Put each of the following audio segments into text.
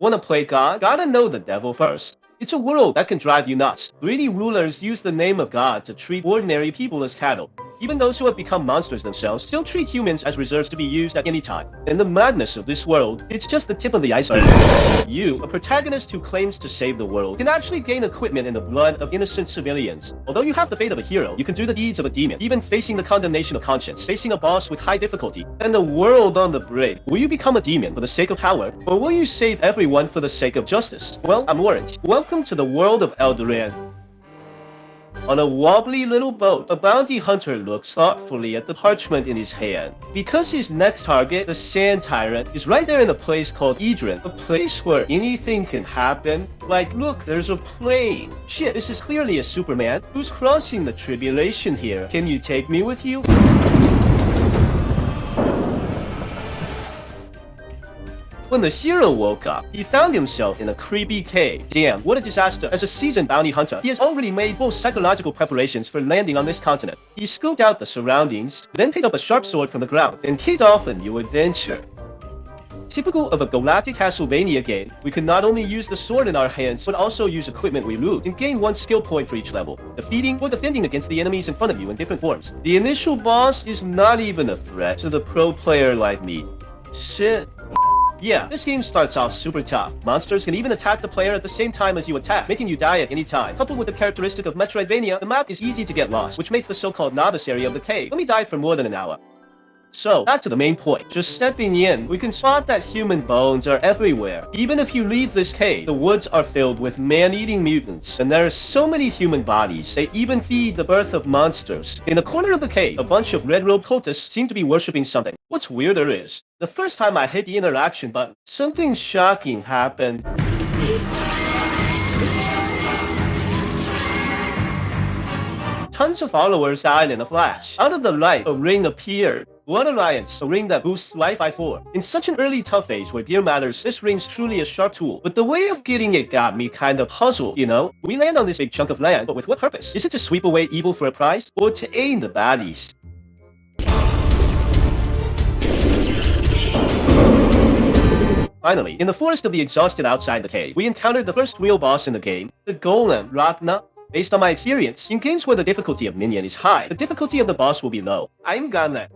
Wanna play God? Gotta know the devil first. It's a world that can drive you nuts. Greedy rulers use the name of God to treat ordinary people as cattle. Even those who have become monsters themselves still treat humans as reserves to be used at any time. And the madness of this world, it's just the tip of the iceberg. You, a protagonist who claims to save the world, can actually gain equipment in the blood of innocent civilians. Although you have the fate of a hero, you can do the deeds of a demon, even facing the condemnation of conscience, facing a boss with high difficulty, and the world on the brink. Will you become a demon for the sake of power, or will you save everyone for the sake of justice? Well, I'm warned. Welcome to the world of Elderand. On a wobbly little boat, a bounty hunter looks thoughtfully at the parchment in his hand. Because his next target, the sand tyrant, is right there in a place called Elderand, a place where anything can happen. Like, look, there's a plane. Shit, this is clearly a Superman. Who's crossing the tribulation here? Can you take me with you? When the hero woke up, he found himself in a creepy cave. Damn, what a disaster. As a seasoned bounty hunter, he has already made full psychological preparations for landing on this continent. He scoped out the surroundings, then picked up a sharp sword from the ground, and kicked off a new adventure. Typical of a galactic Castlevania game, we can not only use the sword in our hands, but also use equipment we loot and gain one skill point for each level, defeating or defending against the enemies in front of you in different forms. The initial boss is not even a threat to the pro player like me. Shit. Yeah, this game starts off super tough. Monsters can even attack the player at the same time as you attack, making you die at any time. Coupled with the characteristic of Metroidvania, the map is easy to get lost, which makes the so-called novice area of the cave. Let me die for more than an hour. So, back to the main point. Just stepping in, we can spot that human bones are everywhere. Even if you leave this cave, the woods are filled with man-eating mutants, and there are so many human bodies, they even feed the birth of monsters. In the corner of the cave, a bunch of red-robed cultists seem to be worshipping something. What's weirder is, the first time I hit the interaction button, something shocking happened. Tons of followers died in a flash. Out of the light, a ring appeared. Blood Alliance, a ring that boosts life by 4. In such an early tough age where gear matters, this ring's truly a sharp tool. But the way of getting it got me kind of puzzled, you know? We land on this big chunk of land, but with what purpose? Is it to sweep away evil for a prize? Or to aid the baddies? Finally, in the forest of the exhausted outside the cave, we encountered the first real boss in the game, the Golem, Ragna. Based on my experience, in games where the difficulty of minion is high, the difficulty of the boss will be low. I'm gonna...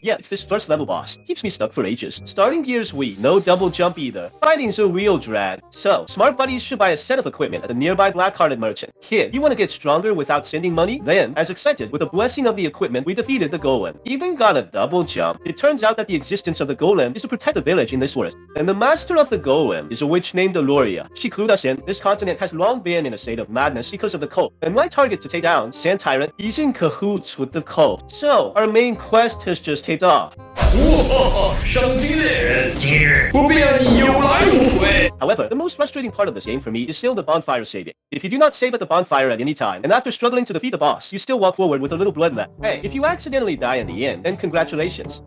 Yeah, it's this first level boss. Keeps me stuck for ages. Starting gear's weak, no double jump either. Fighting's a real drag. So, smart buddies should buy a set of equipment at the nearby black-hearted merchant. Kid, you wanna get stronger without sending money? Then, as expected, with the blessing of the equipment, we defeated the golem. Even got a double jump. It turns out that the existence of the golem is to protect the village in this forest. And the master of the golem is a witch named Aloria. She clued us in. This continent has long been in a state of madness because of the cult. And my target to take down, Sand Tyrant, he's in cahoots with the cult. So, our main quest has just kicked off. However, the most frustrating part of this game for me is still the bonfire saving. If you do not save at the bonfire at any time, and after struggling to defeat the boss, you still walk forward with a little blood left. Hey, if you accidentally die in the end, then congratulations.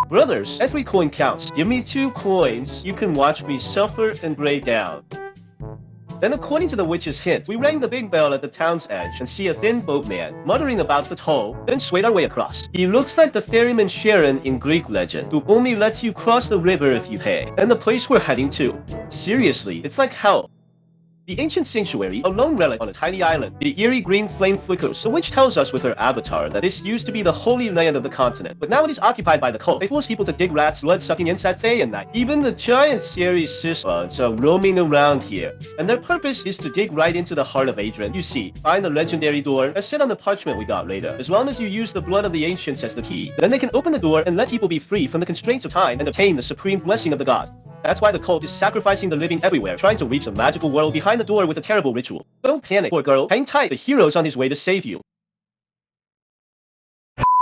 Brothers, every coin counts. Give me 2 coins, you can watch me suffer and break down. Then according to the witch's hint, we rang the big bell at the town's edge and see a thin boatman, muttering about the toll, then swayed our way across. He looks like the ferryman Sharon in Greek legend, who only lets you cross the river if you pay. And the place we're heading to. Seriously, it's like hell. The ancient sanctuary, a lone relic on a tiny island. The eerie green flame flickers. The witch tells us with her avatar that this used to be the holy land of the continent, but now it is occupied by the cult. They force people to dig rats, blood-sucking insects day and night. Even the giant scary bugs are roaming around here, and their purpose is to dig right into the heart of Elderand. You see, find the legendary door, as said on the parchment we got later. As long as you use the blood of the ancients as the key, then they can open the door and let people be free from the constraints of time and obtain the supreme blessing of the gods. That's why the cult is sacrificing the living everywhere, trying to reach the magical world behind the door with a terrible ritual. Don't panic, poor girl. Hang tight, the hero's on his way to save you.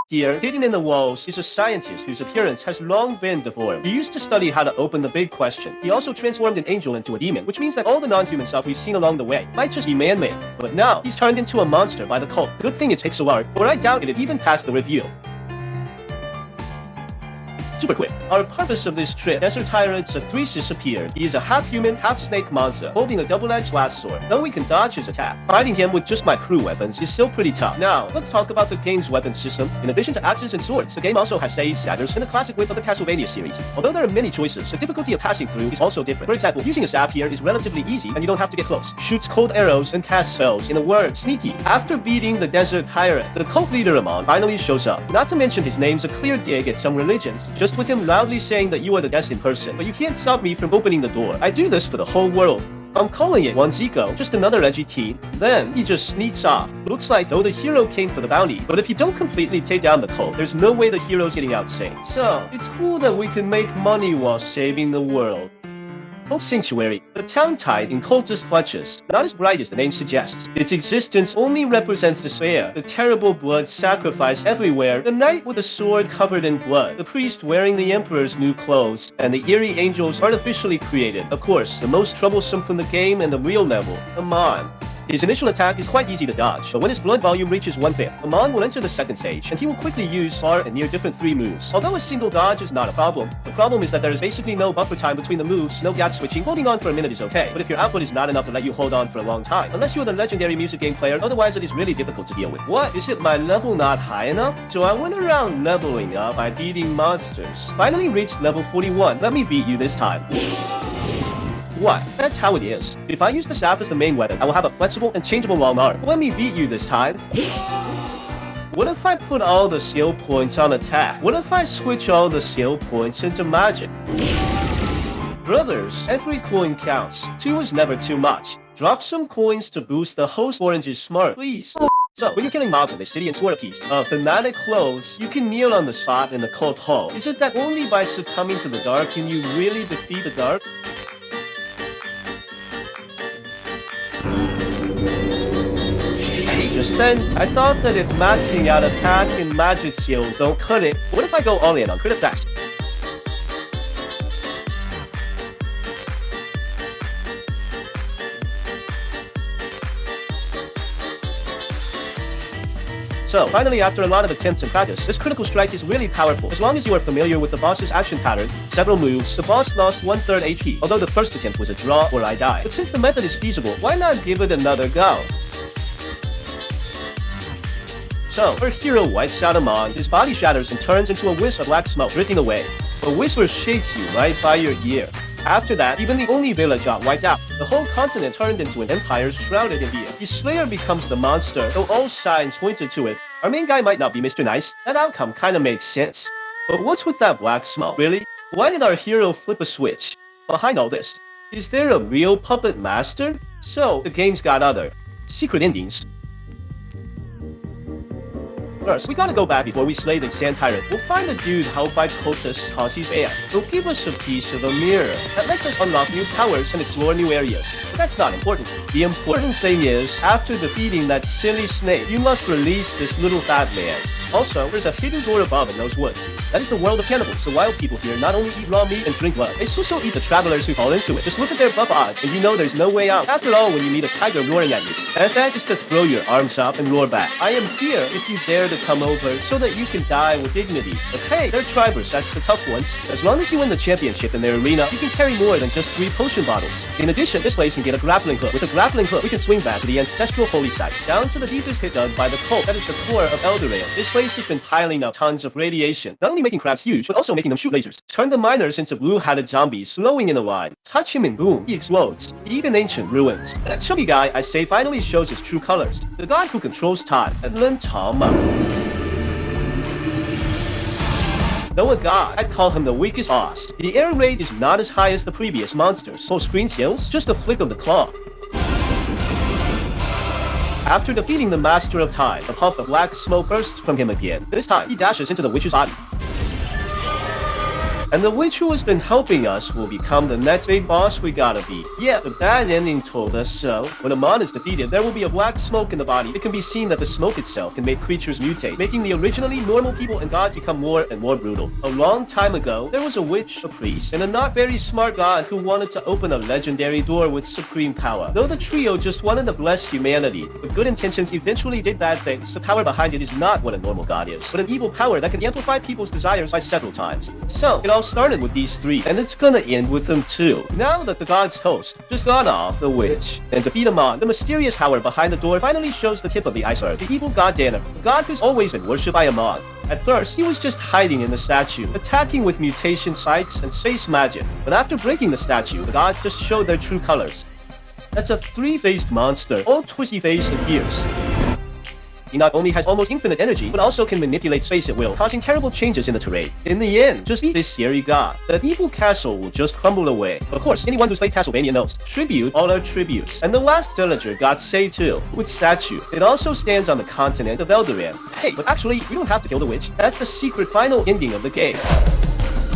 Here, hidden in the walls, is a scientist whose appearance has long been deformed. He used to study how to open the big question. He also transformed an angel into a demon, which means that all the non-human stuff we've seen along the way might just be man-made. But now, he's turned into a monster by the cult. Good thing it's pixel art, or I doubt it'd even pass the review. super quick. Our purpose of this trip, Desert Tyrant's a 3-6 appeared. He is a half-human, half-snake monster, holding a double-edged glass sword. Though we can dodge his attack, fighting him with just my crew weapons is still pretty tough. Now, let's talk about the game's weapon system. In addition to axes and swords, the game also has saves, daggers, and the classic whip of the Castlevania series. Although there are many choices, the difficulty of passing through is also different. For example, using a staff here is relatively easy and you don't have to get close. Shoots cold arrows and casts spells. In a word, sneaky. After beating the Desert Tyrant, the cult leader Amon finally shows up. Not to mention his name's a clear dig at some religions, just with him loudly saying that you are the destined person. But you can't stop me from opening the door. I do this for the whole world. I'm calling it one Zico, just another edgy teen. Then he just sneaks off. Looks like though the hero came for the bounty, but if you don't completely take down the cult, there's no way the hero's getting out safe. So, it's cool that we can make money while saving the world. Cult Sanctuary, the town tied in cultist clutches. Not as bright as the name suggests. Its existence only represents despair, the terrible blood sacrifice everywhere, the knight with a sword covered in blood, the priest wearing the emperor's new clothes, and the eerie angels artificially created. Of course, the most troublesome from the game and the real level, Amon. His initial attack is quite easy to dodge, but when his blood volume reaches 1/5, Amon will enter the second stage, and he will quickly use far and near different 3 moves. Although a single dodge is not a problem, the problem is that there is basically no buffer time between the moves, no gap switching. Holding on for a minute is okay, but if your output is not enough to let you hold on for a long time, unless you are the legendary music game player, otherwise it is really difficult to deal with. What? Is it my level not high enough? So I went around leveling up by beating monsters. Finally reached level 41. Let me beat you this time. What? That's how it is. If I use the staff as the main weapon, I will have a flexible and changeable long arm. Let me beat you this time. What if I put all the skill points on attack? What if I switch all the skill points into magic? Brothers, every coin counts. 2 is never too much. Drop some coins to boost the host. Orange is smart, please. So, when you're killing mobs in the city and sword keys, fanatic clothes, you can kneel on the spot in the cult hall. Is it that only by succumbing to the dark can you really defeat the dark? Just then, I thought that if maxing out attack and magic skills don't cut it, what if I go all in on crit effects? So, finally, after a lot of attempts and practice, this critical strike is really powerful. As long as you are familiar with the boss's action pattern, several moves, the boss lost 1/3 HP, although the first attempt was a draw or I die. But since the method is feasible, why not give it another go? So, our hero wipes out Amon, his body shatters and turns into a wisp of black smoke, drifting away. A whisper shakes you right by your ear. After that, even the only village got wiped out. The whole continent turned into an empire shrouded in fear. The Slayer becomes the monster, though all signs pointed to it. Our main guy might not be Mr. Nice. That outcome kinda makes sense. But what's with that black smoke, really? Why did our hero flip a switch? Behind all this, is there a real puppet master? So, the game's got other secret endings. First, we gotta go back before we slay the Sand Tyrant. We'll find a dude held by cultists cause he's bad. He'll give us a piece of a mirror. That lets us unlock new powers and explore new areas. But that's not important. The important thing is, after defeating that silly snake, you must release this little fat man. Also, there's a hidden door above in those woods. That is the world of cannibals. The wild people here not only eat raw meat and drink blood, they also eat the travelers who fall into it. Just look at their buff odds and you know there's no way out. After all, when you meet a tiger roaring at you, best bet is to throw your arms up and roar back. I am here if you dare to come over so that you can die with dignity. But hey, they're tribers, that's the tough ones. As long as you win the championship in their arena, you can carry more than just 3 potion bottles. In addition, this place can get a grappling hook. With a grappling hook, we can swing back to the ancestral holy site, down to the deepest hit done by the cult that is the core of Elderand. This place has been piling up tons of radiation, not only making crabs huge, but also making them shoot lasers. Turn the miners into blue-hatted zombies, glowing in a line. Touch him and boom, he explodes. Even ancient ruins. That chubby guy I say finally shows his true colors. The god who controls time, Elderand. Though a god, I'd call him the weakest boss. The air rate is not as high as the previous monsters. Full screen skills, just a flick of the claw. After defeating the Master of Time, a puff of black smoke bursts from him again. This time, he dashes into the witch's body. And the witch who has been helping us will become the next big boss we gotta beat. Yeah, the bad ending told us so. When Amon is defeated, there will be a black smoke in the body. It can be seen that the smoke itself can make creatures mutate, making the originally normal people and gods become more and more brutal. A long time ago, there was a witch, a priest, and a not very smart god who wanted to open a legendary door with supreme power. Though the trio just wanted to bless humanity, with good intentions eventually did bad things. The power behind it is not what a normal god is, but an evil power that can amplify people's desires by several times. So, it all started with these three, and it's gonna end with them too. Now that the god's host just got off the witch and defeat Amon, the mysterious power behind the door finally shows the tip of the iceberg. The evil god Dana, the god who's always been worshipped by Amon. At first, he was just hiding in the statue, attacking with mutation spikes and space magic. But after breaking the statue, the gods just showed their true colors. That's a three-faced monster, all twisty-faced and fierce. He not only has almost infinite energy, but also can manipulate space at will, causing terrible changes in the terrain. In the end, just beat this scary god. That evil castle will just crumble away. Of course, anyone who's played Castlevania knows. Tribute all our tributes. And the last villager got saved too, with statue. It also stands on the continent of Elderand. Hey, but actually, we don't have to kill the witch. That's the secret final ending of the game.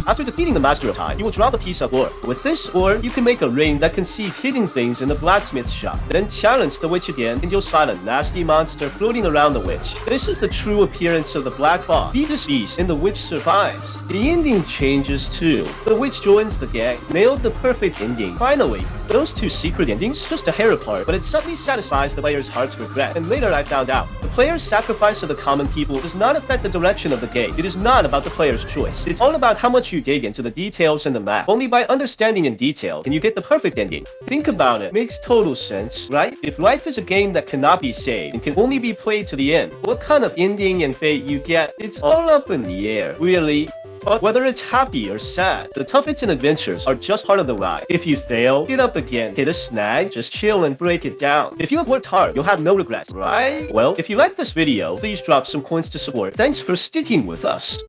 After defeating the Master of Time, you will drop a piece of ore. With this ore, you can make a ring that can see hidden things in the blacksmith shop. Then challenge the witch again, and you'll spot a nasty monster floating around the witch. This is the true appearance of the black boss. Beat this beast, and the witch survives. The ending changes too. The witch joins the gang. Nailed the perfect ending. Finally, those two secret endings, just a hair apart, but it subtly satisfies the player's heart's regret. And later I found out, the player's sacrifice of the common people does not affect the direction of the game. It is not about the player's choice. It's all about how much you dig into the details and the map. Only by understanding in detail can you get the perfect ending. Think about it. Makes total sense, right? If life is a game that cannot be saved and can only be played to the end, what kind of ending and fate you get, it's all up in the air, really. But whether it's happy or sad, the tough hits and adventures are just part of the ride. If you fail, get up again. Hit a snag, just chill and break it down. If you have worked hard, you'll have no regrets, right? Well, if you like this video, please drop some coins to support. Thanks for sticking with us.